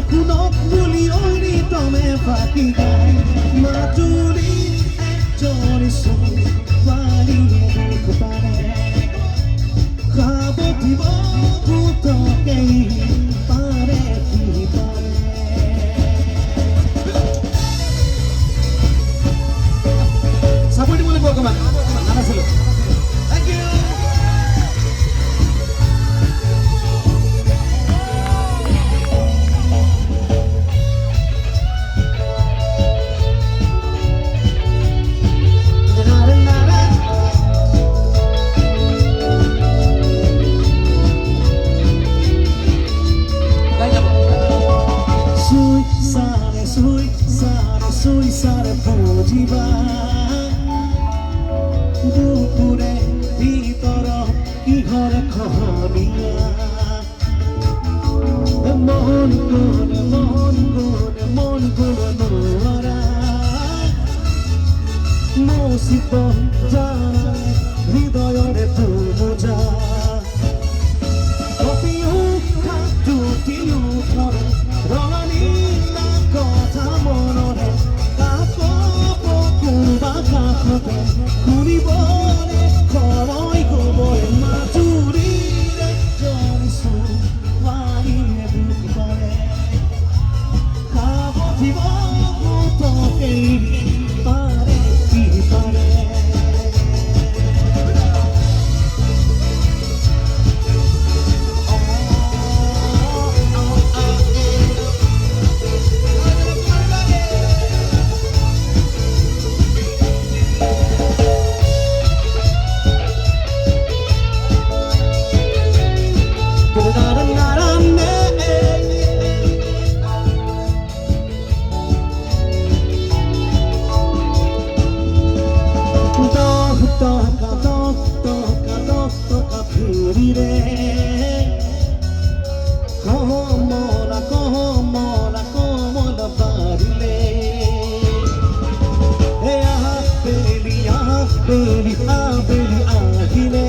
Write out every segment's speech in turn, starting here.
শুনক বুলি ঐৰি তমে ফাঁকি গায় মাজুলী একজনী ছোৱালীয়ে দুখ পাৰে খাব দিব ভূতকেই পাৰে কি পাৰে চাপৰি দিবলৈ কোৱা অকণমান নানাছিলোঁ thank you Suicide Pojiba Dupure Vitoro Ihore Kohoniya Mon Gune Nuara Mosipo Jai Hridoyore Tumuja Kopiu Katutiu Tore Rohani Nakota Monore Kuribone, koroi kobore, maturire, jonisu, varie bukipare. Kabo tibo, tokei, pare, pare. Beli ahine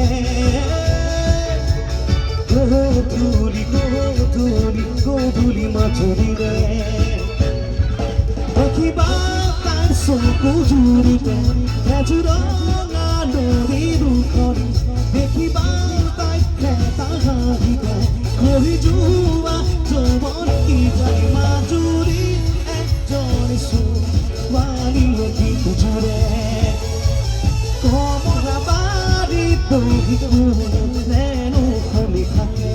Goduli macurire Akiba tanso kujurite Kajurona doriru kori Akiba tai keta harite Kori jua jomon kijai majuri Ekjoni su wali eki kujure Como rabari dohiku nenu kholi khake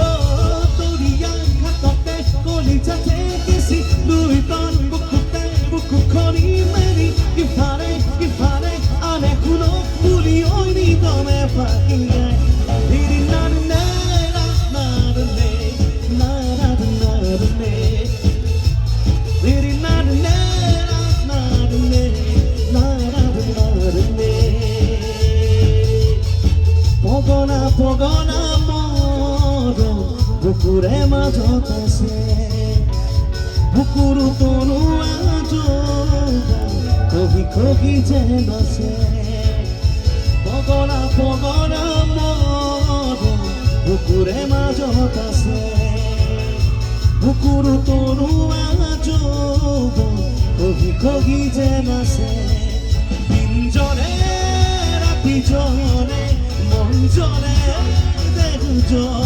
Oh toriyan khatote koli chate kisi luiton buku khoni meri gifare ane khuno buli oiri tome pakiya diri narne diri narne Pogona moro Bukure majotase Bukuru tonu ajoga Kogi jenase Pogona moro Bukure majotase Bukuru tonu ajoga Kogi jenase Pinjore rapijore Monjore, dejo